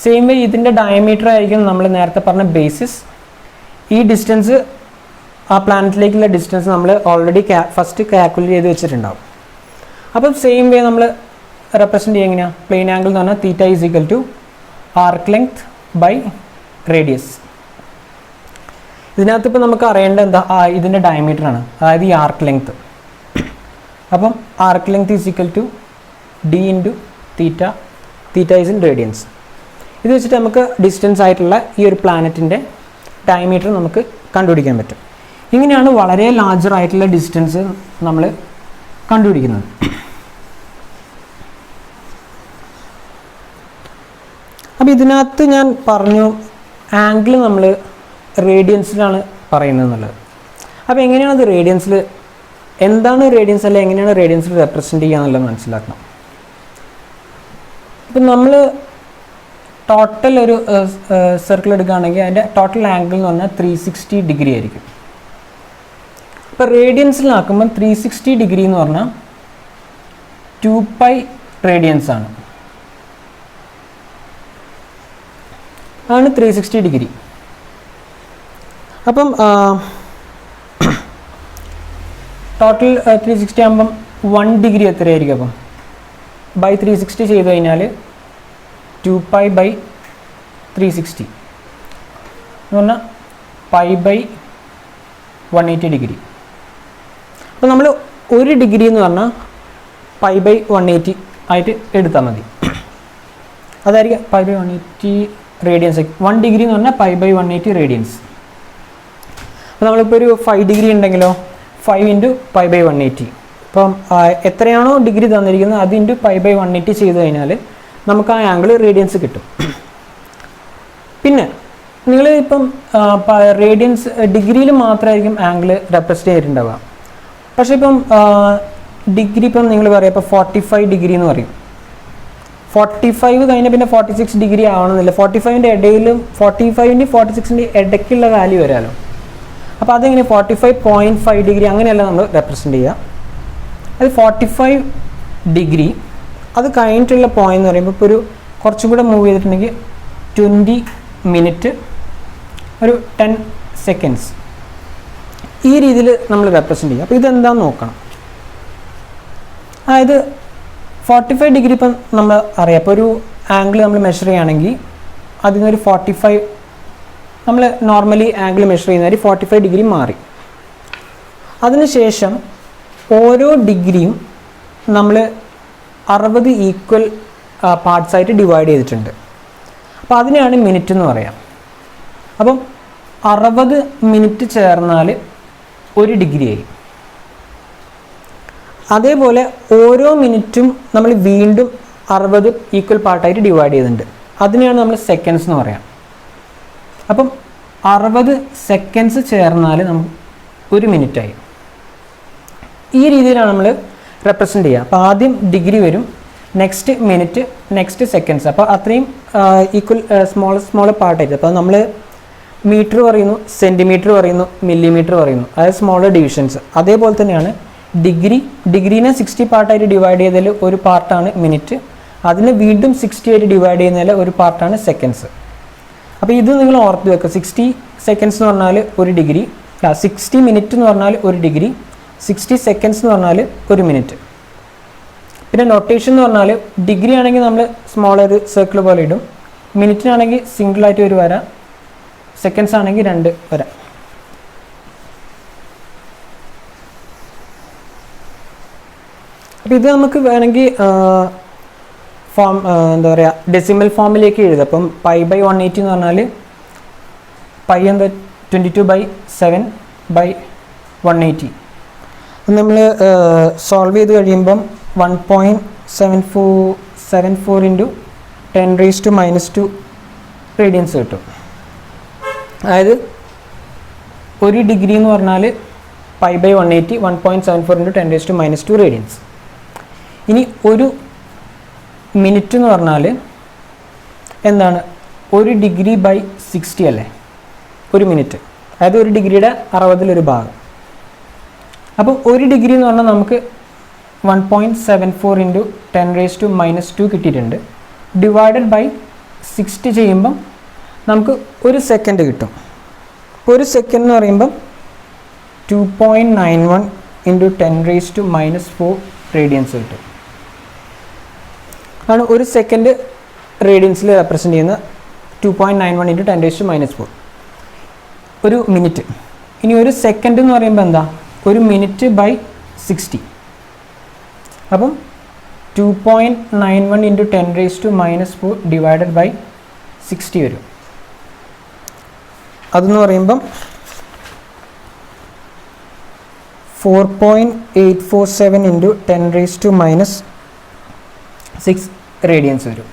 സെയിം വേ ഇതിൻ്റെ ഡയമീറ്റർ ആയിരിക്കും നമ്മൾ നേരത്തെ പറഞ്ഞ ബേസിസ്. ഈ ഡിസ്റ്റൻസ്, ആ പ്ലാനറ്റിലേക്കുള്ള ഡിസ്റ്റൻസ് നമ്മൾ ഓൾറെഡി ഫസ്റ്റ് കാൽക്കുലേറ്റ് ചെയ്ത് വെച്ചിട്ടുണ്ടാവും. അപ്പം സെയിം വേ നമ്മൾ റെപ്രസെൻറ്റ് ചെയ്യുക എങ്ങനെയാണ്, പ്ലെയിൻ ആംഗിൾ എന്ന് പറഞ്ഞാൽ theta is equal to arc length by radius. ഇതിനകത്ത് ഇപ്പോൾ നമുക്ക് അറിയേണ്ടത് എന്താ, ഇതിൻ്റെ ഡയമീറ്റർ ആണ്, അതായത് ഈ ആർക്ക് ലെങ്ത്. അപ്പം arc length is equal to D into theta, theta is in radians. ഇത് വെച്ചിട്ട് നമുക്ക് ഡിസ്റ്റൻസ് ആയിട്ടുള്ള ഈ ഒരു പ്ലാനറ്റിൻ്റെ ഡയമീറ്റർ നമുക്ക് കണ്ടുപിടിക്കാൻ പറ്റും. ഇങ്ങനെയാണ് വളരെ ലാർജർ ആയിട്ടുള്ള ഡിസ്റ്റൻസ് നമ്മൾ കണ്ടുപിടിക്കുന്നത്. അപ്പോൾ ഇതിനകത്ത് ഞാൻ പറഞ്ഞു ആംഗിൾ നമ്മൾ റേഡിയൻസിലാണ് പറയുന്നത് എന്നുള്ളത്. അപ്പോൾ എങ്ങനെയാണത് റേഡിയൻസിൽ, എന്താണ് റേഡിയൻസ്, അല്ലെങ്കിൽ എങ്ങനെയാണ് റേഡിയൻസിൽ റെപ്രസെൻറ്റ് ചെയ്യുക എന്നുള്ളത് മനസ്സിലാക്കണം. ഇപ്പം നമ്മൾ ടോട്ടൽ ഒരു സർക്കിൾ എടുക്കുകയാണെങ്കിൽ അതിൻ്റെ ടോട്ടൽ ആംഗിൾ എന്ന് പറഞ്ഞാൽ 360 ഡിഗ്രി ആയിരിക്കും. ഇപ്പോൾ റേഡിയൻസിലാക്കുമ്പം 360 ഡിഗ്രി എന്ന് പറഞ്ഞാൽ 2π റേഡിയൻസ് ആണ്. അതാണ് 360 ഡിഗ്രി. അപ്പം ടോട്ടൽ 360 ആകുമ്പം 1 ഡിഗ്രി എത്രയായിരിക്കും? അപ്പം ബൈ 360 ചെയ്ത് കഴിഞ്ഞാൽ 2π/360 എന്ന് പറഞ്ഞാൽ π/180 ഡിഗ്രി. അപ്പോൾ നമ്മൾ 1 ഡിഗ്രി എന്ന് പറഞ്ഞാൽ π/180 ആയിട്ട് എടുത്താൽ മതി. അതായിരിക്കും π/180 റേഡിയൻസ്. 1 ഡിഗ്രി എന്ന് പറഞ്ഞാൽ π/180 റേഡിയൻസ്. അപ്പോൾ നമ്മളിപ്പോൾ ഒരു 5 ഡിഗ്രി ഉണ്ടെങ്കിലോ 5 × π/180. ഇപ്പം എത്രയാണോ ഡിഗ്രി തന്നിരിക്കുന്നത് അത് × π/180 ചെയ്ത് കഴിഞ്ഞാൽ നമുക്ക് ആ ആംഗിൾ റേഡിയൻസ് കിട്ടും. പിന്നെ നിങ്ങൾ ഇപ്പം റേഡിയൻസ് ഡിഗ്രിയിൽ മാത്രമായിരിക്കും ആംഗിൾ റെപ്രസെൻ്റ് ചെയ്തിട്ടുണ്ടാവുക. പക്ഷേ ഇപ്പം ഡിഗ്രി ഇപ്പം നിങ്ങൾ പറയാം ഇപ്പോൾ 45 ഡിഗ്രി എന്ന് പറയും. 45 കഴിഞ്ഞാൽ പിന്നെ 46 ഡിഗ്രി ആവണമെന്നില്ല. 45ൻ്റെ ഇടയിലും 45ൻ്റെ 46ൻ്റെ ഇടയ്ക്കുള്ള വാല്യൂ വരാമല്ലോ. അപ്പോൾ അതെങ്ങനെ 45.5 ഡിഗ്രി അങ്ങനെയല്ല നമ്മൾ റെപ്രസെൻ്റ് ചെയ്യുക. അത് 45 ഡിഗ്രി അത് കഴിഞ്ഞിട്ടുള്ള പോയിന്റ് എന്ന് പറയുമ്പോൾ ഇപ്പോൾ ഒരു കുറച്ചും കൂടെ മൂവ് ചെയ്തിട്ടുണ്ടെങ്കിൽ 20 മിനിറ്റ് ഒരു 10 സെക്കൻഡ്സ് ഈ രീതിയിൽ നമ്മൾ റെപ്രസെൻ്റ് ചെയ്യുക. അപ്പോൾ ഇതെന്താണെന്ന് നോക്കണം. അതായത് 45 ഡിഗ്രി ഇപ്പം നമ്മൾ അറിയാം. അപ്പോൾ ഒരു ആംഗിൾ നമ്മൾ മെഷർ ചെയ്യുകയാണെങ്കിൽ അതിൽ നിന്നൊരു 45 നമ്മൾ നോർമലി ആംഗിൾ മെഷർ ചെയ്യുന്നതിൽ 45 ഡിഗ്രി മാറി. അതിനുശേഷം ഓരോ ഡിഗ്രിയും നമ്മൾ 60 ഈക്വൽ പാർട്സ് ആയിട്ട് ഡിവൈഡ് ചെയ്തിട്ടുണ്ട്. അപ്പോൾ അതിനെയാണ് മിനിറ്റ് എന്ന് പറയാം. അപ്പം 60 മിനിറ്റ് ചേർന്നാൽ 1 ഡിഗ്രി ആയി. അതേപോലെ ഓരോ മിനിറ്റും നമ്മൾ വീണ്ടും 60 ഈക്വൽ പാർട്ടായിട്ട് ഡിവൈഡ് ചെയ്തിട്ടുണ്ട്. അതിനെയാണ് നമ്മൾ സെക്കൻഡ്സ് എന്ന് പറയാം. അപ്പം 60 സെക്കൻഡ്സ് ചേർന്നാൽ നമുക്ക് 1 മിനിറ്റായി. ഈ രീതിയിലാണ് നമ്മൾ റെപ്രസെൻ്റ് ചെയ്യുക. അപ്പോൾ ആദ്യം ഡിഗ്രി വരും, നെക്സ്റ്റ് മിനിറ്റ്, നെക്സ്റ്റ് സെക്കൻഡ്സ്. അപ്പോൾ അത്രയും ഈക്വൽ സ്മോൾ പാർട്ടായിട്ട്. അപ്പോൾ നമ്മൾ മീറ്റർ പറയുന്നു, സെൻറ്റിമീറ്റർ പറയുന്നു, മില്ലിമീറ്റർ പറയുന്നു, അതായത് സ്മോളർ ഡിവിഷൻസ്. അതേപോലെ തന്നെയാണ് ഡിഗ്രീനെ 60 പാർട്ടായിട്ട് ഡിവൈഡ് ചെയ്തതിൽ ഒരു പാർട്ടാണ് മിനിറ്റ്. അതിനെ വീണ്ടും 60 ആയിട്ട് ഡിവൈഡ് ചെയ്യുന്നതിൽ ഒരു പാർട്ടാണ് സെക്കൻഡ്സ്. അപ്പോൾ ഇത് നിങ്ങൾ ഓർത്ത് വെക്കുക. 60 സെക്കൻഡ്സ് എന്ന് പറഞ്ഞാൽ 1 ഡിഗ്രി, 60 മിനിറ്റ് എന്ന് പറഞ്ഞാൽ 1 ഡിഗ്രി, 60 സെക്കൻഡ്സ് എന്ന് പറഞ്ഞാൽ 1 മിനിറ്റ്. പിന്നെ നൊട്ടേഷൻ എന്ന് പറഞ്ഞാൽ ഡിഗ്രി ആണെങ്കിൽ നമ്മൾ സ്മോളർ സർക്കിൾ പോലെ ഇടും, മിനിറ്റിനാണെങ്കിൽ സിംഗിളായിട്ട് ഒരു വര, സെക്കൻഡ്സ് ആണെങ്കിൽ 2 വര. അപ്പോൾ ഇത് നമുക്ക് വേണമെങ്കിൽ ഫോം എന്താ പറയുക ഡെസിമൽ ഫോമിലേക്ക് എഴുതാം. അപ്പം π/180 എന്ന് പറഞ്ഞാൽ പൈ എന്താ 22/7/180. നമ്മൾ സോൾവ് ചെയ്ത് കഴിയുമ്പം 1.74 × 10⁻² റേഡിയൻസ് കിട്ടും. അതായത് 1 ഡിഗ്രി എന്ന് പറഞ്ഞാൽ π/180 1.74 × 10⁻² റേഡിയൻസ്. ഇനി 1 മിനിറ്റ് എന്ന് പറഞ്ഞാൽ എന്താണ്? 1 ഡിഗ്രി/60 അല്ലേ 1 മിനിറ്റ്. അതായത് 1 ഡിഗ്രിയുടെ 60 ഭാഗം. അപ്പോൾ 1 ഡിഗ്രി എന്ന് പറഞ്ഞാൽ നമുക്ക് 1.74 × 10⁻² കിട്ടിയിട്ടുണ്ട്. ഡിവൈഡഡ് ബൈ 60 ചെയ്യുമ്പം നമുക്ക് 1 സെക്കൻഡ് കിട്ടും. 1 സെക്കൻഡ് എന്ന് പറയുമ്പം 2.91 × 10⁻⁻4 റേഡിയൻസ് കിട്ടും. ആണ് 1 സെക്കൻഡ് റേഡിയൻസിൽ റെപ്രസെൻ്റ് ചെയ്യുന്ന 2.91 × 10⁻⁻4 ഒരു മിനിറ്റ്. ഇനി 1 സെക്കൻഡ് എന്ന് പറയുമ്പോൾ എന്താ? 1 മിനിറ്റ് ബൈ 60. അപ്പം 2.91 × 10⁻⁻4 ഡിവൈഡഡ് ബൈ 60 വരും. അതെന്ന് പറയുമ്പം 4.847 × 10⁻⁻6 റേഡിയൻസ് വരും.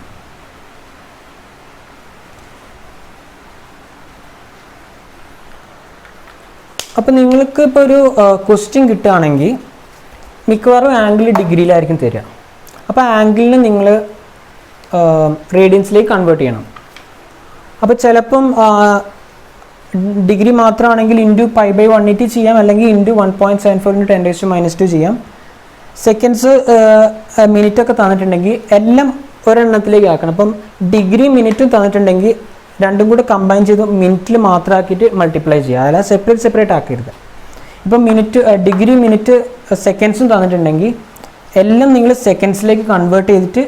അപ്പോൾ നിങ്ങൾക്ക് ഇപ്പോൾ ഒരു ക്വസ്റ്റ്യൻ കിട്ടുകയാണെങ്കിൽ മിക്കവാറും ആംഗിൾ ഡിഗ്രിയിലായിരിക്കും തരിക. അപ്പോൾ ആംഗിളിനെ നിങ്ങൾ റേഡിയൻസിലേക്ക് കൺവേർട്ട് ചെയ്യണം. അപ്പോൾ ചിലപ്പം ഡിഗ്രി മാത്രമാണെങ്കിൽ × π/180 ചെയ്യാം, അല്ലെങ്കിൽ × 1.74 × 10⁻⁻² ചെയ്യാം. സെക്കൻഡ്സ് മിനിറ്റൊക്കെ തന്നിട്ടുണ്ടെങ്കിൽ എല്ലാം ഒരെണ്ണത്തിലേക്ക് ആക്കണം. അപ്പം ഡിഗ്രി മിനിറ്റും തന്നിട്ടുണ്ടെങ്കിൽ രണ്ടും കൂടെ കമ്പൈൻ ചെയ്ത് മിനിറ്റിൽ മാത്രമാക്കിയിട്ട് മൾട്ടിപ്ലൈ ചെയ്യുക. അല്ല സെപ്പറേറ്റ് ആക്കരുത്. ഇപ്പം ഡിഗ്രി മിനിറ്റ് സെക്കൻഡ്സും തന്നിട്ടുണ്ടെങ്കിൽ എല്ലാം നിങ്ങൾ സെക്കൻഡ്സിലേക്ക് കൺവേർട്ട് ചെയ്തിട്ട്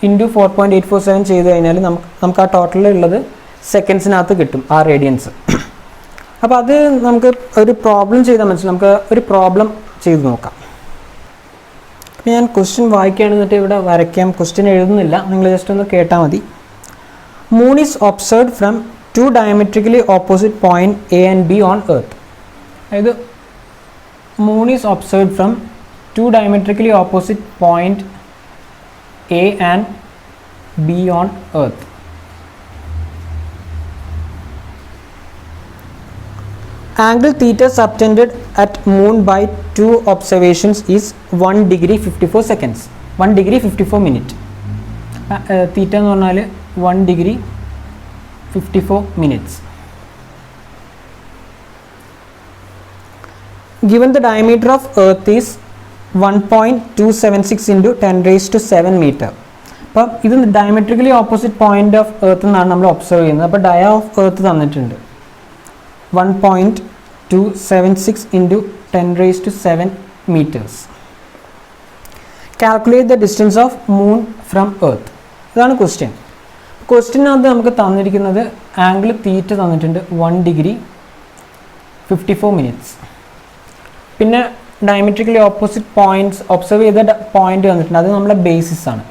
ഇൻറ്റു 4.847 ചെയ്ത് കഴിഞ്ഞാൽ നമുക്ക് ആ ടോട്ടൽ ഉള്ളത് സെക്കൻഡ്സിനകത്ത് കിട്ടും ആ റേഡിയൻസ്. അപ്പോൾ അത് നമുക്ക് ഒരു പ്രോബ്ലം ചെയ്താൽ മനസ്സിലാവും. നമുക്ക് ഒരു പ്രോബ്ലം ചെയ്ത് നോക്കാം. ഞാൻ ക്വസ്റ്റ്യൻ വായിക്കുകയാണ്, എന്നിട്ട് ഇവിടെ വരയ്ക്കാം. ക്വസ്റ്റ്യൻ എഴുതുന്നില്ല, നിങ്ങൾ ജസ്റ്റ് ഒന്ന് കേട്ടാൽ മതി. Moon is observed from 2 diametrically opposite point A and B on Earth. അതായത് moon is observed from 2 diametrically opposite point A and B on Earth. Angle theta subtended at moon by 2 observations is 1 degree 54 seconds. 1 degree 54 minute. Theta എന്ന് പറഞ്ഞാൽ 1 degree 54 minutes. Given the diameter of Earth is 1.276 into 10 raised to 7 meter. അപ്പം ഇത് diametrically opposite point of earth എന്നാണ് നമ്മൾ observe ചെയ്യുന്നത്. അപ്പോൾ ഡയ of earth തന്നിട്ടുണ്ട് 1.276 into 10 raised to 7 meters. Calculate the distance of moon from earth. ഇതാണ് question. ക്വസ്റ്റ്യനകത്ത് നമുക്ക് തന്നിരിക്കുന്നത് ആംഗിൾ തീറ്റ തന്നിട്ടുണ്ട് 1 degree 54 minutes. പിന്നെ ഡയമെട്രിക്കലി ഓപ്പോസിറ്റ് പോയിന്റ്സ് ഒബ്സർവ് ചെയ്ത പോയിന്റ് തന്നിട്ടുണ്ട്, അത് നമ്മളെ ബേസിസ് ആണ്.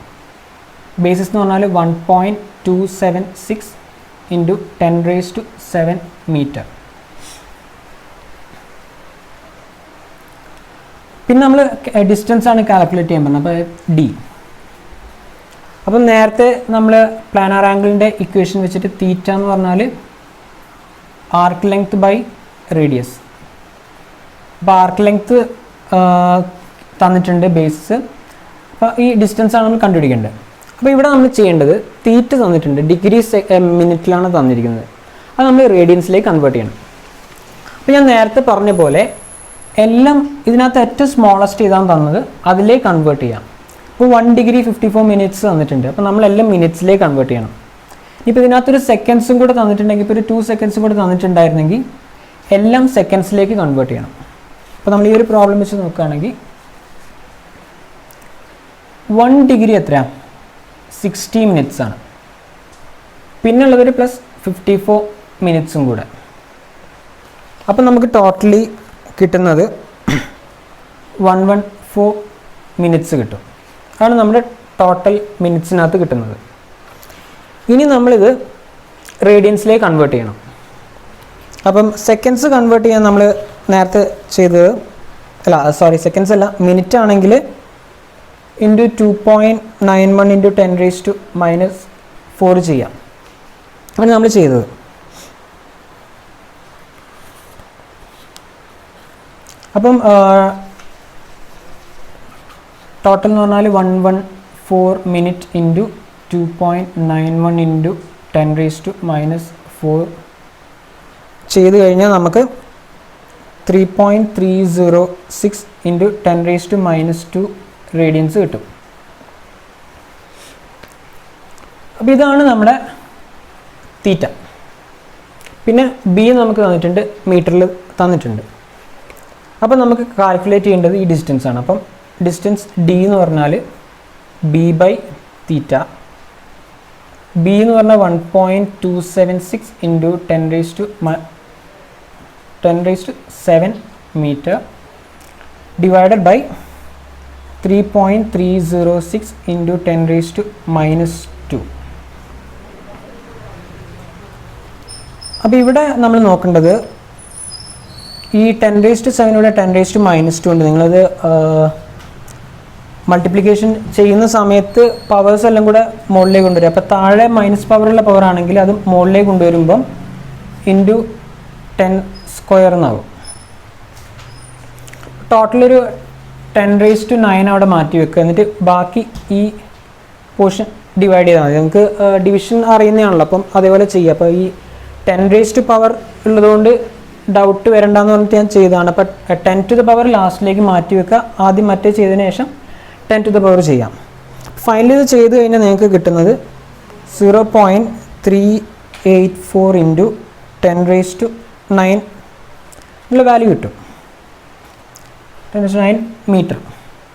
ബേസിസ് എന്ന് പറഞ്ഞാൽ 1.276 into 10 raised to 7 meter. പിന്നെ നമ്മൾ ഡിസ്റ്റൻസ് ആണ് കാൽക്കുലേറ്റ് ചെയ്യാൻ പറഞ്ഞത്, അപ്പോൾ ഡി. അപ്പം നേരത്തെ നമ്മൾ പ്ലാനർ ആംഗിളിൻ്റെ ഇക്വേഷൻ വെച്ചിട്ട് തീറ്റ എന്ന് പറഞ്ഞാൽ ആർക്ക് ലെങ്ത് ബൈ റേഡിയസ്. അപ്പോൾ ആർക്ക് ലെങ്ത് തന്നിട്ടുണ്ട് ബേസിസ്. അപ്പോൾ ഈ ഡിസ്റ്റൻസ് ആണ് നമ്മൾ കണ്ടുപിടിക്കേണ്ടത്. അപ്പോൾ ഇവിടെ നമ്മൾ ചെയ്യേണ്ടത് തീറ്റ തന്നിട്ടുണ്ട്, ഡിഗ്രി മിനിറ്റിലാണ് തന്നിരിക്കുന്നത്, അത് നമ്മൾ റേഡിയൻസിലേക്ക് കൺവേർട്ട് ചെയ്യണം. അപ്പോൾ ഞാൻ നേരത്തെ പറഞ്ഞ പോലെ എല്ലാം ഇതിനകത്ത് ഏറ്റവും സ്മോളസ്റ്റ് ഇതാണ് തന്നത്, അതിലേക്ക് കൺവേർട്ട് ചെയ്യാം. ഇപ്പോൾ 1 degree 54 minutes തന്നിട്ടുണ്ട്, അപ്പോൾ നമ്മളെല്ലാം മിനിറ്റ്സിലേക്ക് കൺവേർട്ട് ചെയ്യണം. ഇപ്പോൾ ഇതിനകത്തൊരു സെക്കൻഡ്സും കൂടെ തന്നിട്ടുണ്ടെങ്കിൽ, ഇപ്പോൾ ഒരു 2 seconds കൂടെ തന്നിട്ടുണ്ടായിരുന്നെങ്കിൽ എല്ലാം സെക്കൻഡ്സിലേക്ക് കൺവേർട്ട് ചെയ്യണം. അപ്പോൾ നമ്മൾ ഈ ഒരു പ്രോബ്ലം വെച്ച് നോക്കുകയാണെങ്കിൽ 1 degree എത്രയാണ്? 60 minutes ആണ്. പിന്നുള്ളതൊരു പ്ലസ് 54 minutesഉം കൂടെ. അപ്പോൾ നമുക്ക് ടോട്ടലി കിട്ടുന്നത് 114 minutes കിട്ടും. അതാണ് നമ്മുടെ ടോട്ടൽ മിനിറ്റ്സിനകത്ത് കിട്ടുന്നത്. ഇനി നമ്മളിത് റേഡിയൻസിലേക്ക് കൺവേർട്ട് ചെയ്യണം. അപ്പം സെക്കൻഡ്സ് കൺവേർട്ട് ചെയ്യാൻ നമ്മൾ നേരത്തെ ചെയ്തത് സെക്കൻഡ്സ് അല്ല, മിനിറ്റ് ആണെങ്കിൽ ഇൻറ്റു 2.91 into 10 raised to -4 ചെയ്യാം. അങ്ങനെ നമ്മൾ ചെയ്തത്. അപ്പം ടോട്ടൽ എന്ന് പറഞ്ഞാൽ 114 minute into 2.91 into 10 raised to -4 ചെയ്ത് കഴിഞ്ഞാൽ നമുക്ക് 3.306 into 10 raised to -2 റേഡിയൻസ് കിട്ടും. അപ്പോൾ ഇതാണ് നമ്മുടെ തീറ്റ. പിന്നെ ബി നമുക്ക് തന്നിട്ടുണ്ട്, മീറ്ററിൽ തന്നിട്ടുണ്ട്. അപ്പം നമുക്ക് കാൽക്കുലേറ്റ് ചെയ്യേണ്ടത് ഈ ഡിസ്റ്റൻസ് ആണ്. അപ്പം ഡിസ്റ്റൻസ് ഡി എന്ന് പറഞ്ഞാൽ ബി ബൈ തീറ്റ. ബി എന്ന് പറഞ്ഞാൽ 1.276 into 10 raised to 7 meter divided by 3.306 into 10 raised to -2. അപ്പോൾ ഇവിടെ നമ്മൾ നോക്കേണ്ടത് ഈ 10 raised to 7 ഇവിടെ 10 raised to -2 ഉണ്ട്. നിങ്ങളത് മൾട്ടിപ്ലിക്കേഷൻ ചെയ്യുന്ന സമയത്ത് പവേഴ്സ് എല്ലാം കൂടെ മുകളിലേക്ക് കൊണ്ടുവരും. അപ്പോൾ താഴെ മൈനസ് പവറുള്ള പവർ ആണെങ്കിൽ അത് മുകളിലേക്ക് കൊണ്ടുവരുമ്പം ഇൻറ്റു 10 square എന്നാകും. ടോട്ടലൊരു 10 raised to 9 അവിടെ മാറ്റി വെക്കുക. എന്നിട്ട് ബാക്കി ഈ പോർഷൻ ഡിവൈഡ് ചെയ്താൽ മതി. നമുക്ക് ഡിവിഷൻ അറിയുന്നതാണല്ലോ, അപ്പം അതേപോലെ ചെയ്യുക. അപ്പോൾ ഈ 10 raised to പവർ ഉള്ളതുകൊണ്ട് ഡൗട്ട് വരണ്ടെന്ന് പറഞ്ഞിട്ട് ഞാൻ ചെയ്തതാണ്. അപ്പം 10 to the power ലാസ്റ്റിലേക്ക് മാറ്റി വെക്കുക. ആദ്യം മറ്റേ ചെയ്തതിന് ശേഷം 10 to the power ചെയ്യാം. ഫൈനലി ഇത് ചെയ്ത് കഴിഞ്ഞാൽ നിങ്ങൾക്ക് കിട്ടുന്നത് 0.384 into 10 raised to 9 ഉള്ള വാല്യൂ കിട്ടും. 10 raised to 9 മീറ്റർ.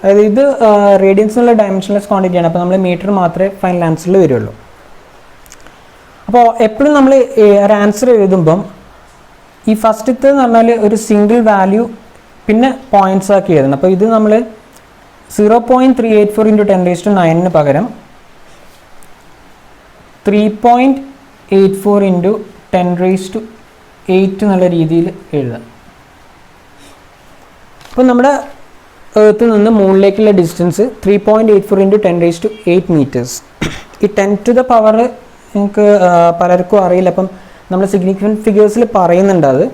അതായത് ഇത് റേഡിയൻസിനുള്ള ഡയമെൻഷൻലെസ് ക്വാണ്ടിറ്റിയാണ്. അപ്പോൾ നമ്മൾ മീറ്റർ മാത്രമേ ഫൈനൽ ആൻസറിൽ വരുള്ളൂ. അപ്പോൾ എപ്പോഴും നമ്മൾ ഒരു ആൻസർ എഴുതുമ്പം ഈ ഫസ്റ്റത്തെ എന്ന് പറഞ്ഞാൽ ഒരു സിംഗിൾ വാല്യൂ പിന്നെ പോയിൻറ്റ്സ് ആക്കി എഴുതണം. അപ്പോൾ ഇത് നമ്മൾ 0.384 × 10⁹ പകരം 3.84 × 10⁸ എന്നുള്ള രീതിയിൽ എഴുതാം. അപ്പോൾ നമ്മുടെ എർത്ത് നിന്ന് മൂണിലേക്കുള്ള ഡിസ്റ്റൻസ് 3.84 × 10⁸ മീറ്റേഴ്സ്. ഈ 10⁻⁴ നിങ്ങൾക്ക് പലർക്കും അറിയില്ല. അപ്പം നമ്മൾ സിഗ്നിഫിക്കൻറ്റ് ഫിഗേഴ്സിൽ പറയുന്നുണ്ട്. അത്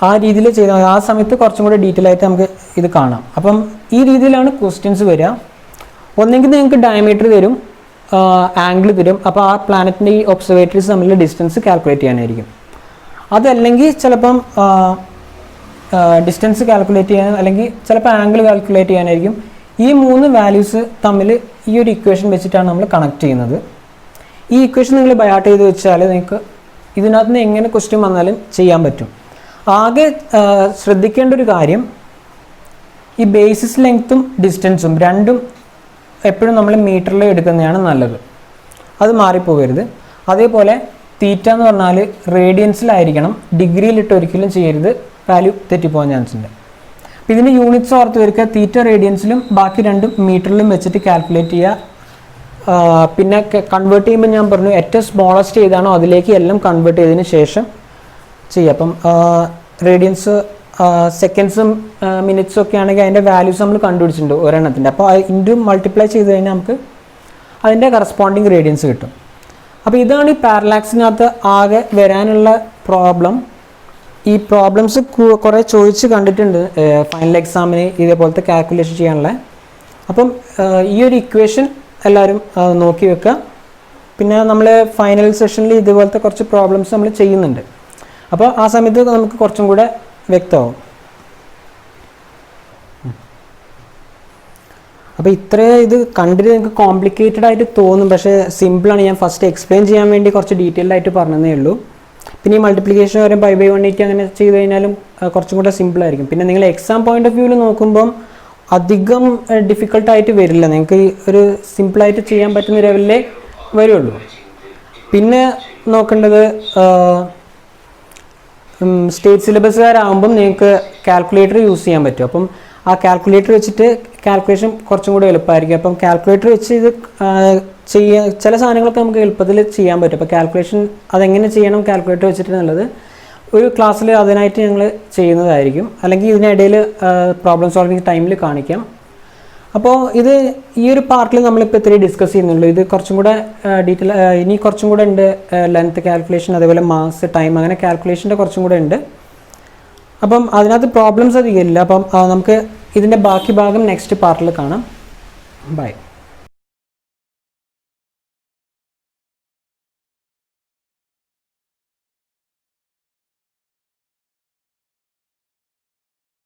ആ രീതിയിൽ ചെയ്താൽ ആ സമയത്ത് കുറച്ചും കൂടെ ഡീറ്റെയിൽ ആയിട്ട് നമുക്ക് ഇത് കാണാം. അപ്പം ഈ രീതിയിലാണ് ക്വസ്റ്റ്യൻസ് വരിക. ഒന്നെങ്കിൽ നിങ്ങൾക്ക് ഡയമീറ്റർ തരും, ആംഗിൾ തരും. അപ്പോൾ ആ പ്ലാനറ്റിൻ്റെ ഈ ഒബ്സർവേറ്ററീസ് തമ്മിലുള്ള ഡിസ്റ്റൻസ് കാൽക്കുലേറ്റ് ചെയ്യാനായിരിക്കും. അതല്ലെങ്കിൽ ചിലപ്പം ഡിസ്റ്റൻസ് കാൽക്കുലേറ്റ് ചെയ്യാൻ, അല്ലെങ്കിൽ ചിലപ്പോൾ ആംഗിൾ കാൽക്കുലേറ്റ് ചെയ്യാനായിരിക്കും. ഈ 3 വാല്യൂസ് തമ്മിൽ ഈ ഒരു ഇക്വേഷൻ വെച്ചിട്ടാണ് നമ്മൾ കണക്ട് ചെയ്യുന്നത്. ഈ ഇക്വേഷൻ നിങ്ങൾ ബയാട്ട് ചെയ്ത് വെച്ചാൽ നിങ്ങൾക്ക് ഇതിനകത്ത് നിന്ന് എങ്ങനെ ക്വസ്റ്റ്യൻ വന്നാലും ചെയ്യാൻ പറ്റും. ആകെ ശ്രദ്ധിക്കേണ്ട ഒരു കാര്യം, ഈ ബേസിസ് ലെങ്ത്തും ഡിസ്റ്റൻസും രണ്ടും എപ്പോഴും നമ്മൾ മീറ്ററിൽ എടുക്കുന്നതാണ് നല്ലത്. അത് മാറിപ്പോകരുത്. അതേപോലെ തീറ്റ എന്ന് പറഞ്ഞാൽ റേഡിയൻസിലായിരിക്കണം, ഡിഗ്രിയിലിട്ട് ഒരിക്കലും ചെയ്യരുത്, വാല്യൂ തെറ്റിപ്പോകാൻ ചാൻസ് ഉണ്ട്. അപ്പോൾ ഇതിന് യൂണിറ്റ്സ് ഓർത്ത് വരിക. തീറ്റ റേഡിയൻസിലും ബാക്കി രണ്ടും മീറ്ററിലും വെച്ചിട്ട് കാൽക്കുലേറ്റ് ചെയ്യുക. പിന്നെ കൺവേർട്ട് ചെയ്യുമ്പോൾ ഞാൻ പറഞ്ഞു ഏറ്റവും സ്മോളസ്റ്റ് ഏതാണോ അതിലേക്ക് എല്ലാം കൺവേർട്ട് ചെയ്തതിന് ശേഷം ചെയ്യുക. അപ്പം റേഡിയൻസ് സെക്കൻഡ്സും മിനിറ്റ്സും ഒക്കെ ആണെങ്കിൽ അതിൻ്റെ വാല്യൂസ് നമ്മൾ കണ്ടുപിടിച്ചിട്ടുണ്ട് ഒരെണ്ണത്തിൻ്റെ. അപ്പോൾ ഇൻറ്റു മൾട്ടിപ്ലൈ ചെയ്ത് കഴിഞ്ഞാൽ നമുക്ക് അതിൻ്റെ കറസ്പോണ്ടിങ് റേഡിയൻസ് കിട്ടും. അപ്പോൾ ഇതാണ് ഈ പാരലാക്സിനകത്ത് ആകെ വരാനുള്ള പ്രോബ്ലം. ഈ പ്രോബ്ലംസ് കുറേ ചോദിച്ച് കണ്ടിട്ടുണ്ട് ഫൈനൽ എക്സാമിന് ഇതേപോലത്തെ കാൽക്കുലേഷൻ ചെയ്യാനുള്ള. അപ്പം ഈ ഒരു ഇക്വേഷൻ എല്ലാവരും നോക്കി വെക്കുക. പിന്നെ നമ്മൾ ഫൈനൽ സെഷനിൽ ഇതുപോലത്തെ കുറച്ച് പ്രോബ്ലംസ് നമ്മൾ ചെയ്യുന്നുണ്ട്. അപ്പോൾ ആ സമയത്ത് നമുക്ക് കുറച്ചും കൂടെ വ്യക്തമാവും. അപ്പോൾ ഇത് കണ്ടിട്ട് നിങ്ങൾക്ക് കോംപ്ലിക്കേറ്റഡ് ആയിട്ട് തോന്നും, പക്ഷേ സിമ്പിളാണ്. ഞാൻ ഫസ്റ്റ് എക്സ്പ്ലെയിൻ ചെയ്യാൻ വേണ്ടി കുറച്ച് ഡീറ്റെയിൽഡ് ആയിട്ട് പറഞ്ഞതേ ഉള്ളൂ. പിന്നെ ഈ മൾട്ടിപ്ലിക്കേഷൻ വരെ 5/180 അങ്ങനെ ചെയ്ത് കഴിഞ്ഞാലും കുറച്ചും കൂടെ സിമ്പിളായിരിക്കും. പിന്നെ നിങ്ങൾ എക്സാം പോയിന്റ് ഓഫ് വ്യൂവിൽ നോക്കുമ്പം അധികം ഡിഫിക്കൽട്ടായിട്ട് വരില്ല. നിങ്ങൾക്ക് ഒരു സിമ്പിളായിട്ട് ചെയ്യാൻ പറ്റുന്ന ലെവലിലേ വരുള്ളൂ. പിന്നെ നോക്കേണ്ടത് സ്റ്റേറ്റ് സിലബസുകാരാകുമ്പം നിങ്ങൾക്ക് കാൽക്കുലേറ്റർ യൂസ് ചെയ്യാൻ പറ്റും. അപ്പം ആ കാൽക്കുലേറ്റർ വെച്ചിട്ട് കാൽക്കുലേഷൻ കുറച്ചും കൂടെ എളുപ്പമായിരിക്കും. അപ്പം കാൽക്കുലേറ്റർ വെച്ച് ഇത് ചില സാധനങ്ങളൊക്കെ നമുക്ക് എളുപ്പത്തിൽ ചെയ്യാൻ പറ്റും. അപ്പോൾ കാൽക്കുലേഷൻ അതെങ്ങനെ ചെയ്യണം കാൽക്കുലേറ്റർ വെച്ചിട്ട് എന്നുള്ളത് ഒരു ക്ലാസ്സിൽ അതിനായിട്ട് ഞങ്ങൾ ചെയ്യുന്നതായിരിക്കും. അല്ലെങ്കിൽ ഇതിനിടയിൽ പ്രോബ്ലം സോൾവിങ് ടൈമിൽ കാണിക്കാം. അപ്പോൾ ഇത് ഈ ഒരു പാർട്ടിൽ നമ്മളിപ്പോൾ ഇത്രയും ഡിസ്കസ് ചെയ്യുന്നുള്ളൂ. ഇത് കുറച്ചും കൂടെ ഡീറ്റെയിൽ ഇനി കുറച്ചും കൂടെ ഉണ്ട്. ലെങ്ത് കാൽക്കുലേഷൻ, അതേപോലെ മാസ്, ടൈം, അങ്ങനെ കാൽക്കുലേഷൻ്റെ കുറച്ചും കൂടെ ഉണ്ട്. അപ്പം അതിനകത്ത് പ്രോബ്ലംസ് അധികം ഇല്ല. അപ്പം നമുക്ക് ഇതിൻ്റെ ബാക്കി ഭാഗം നെക്സ്റ്റ് പാർട്ടിൽ കാണാം. ബൈ.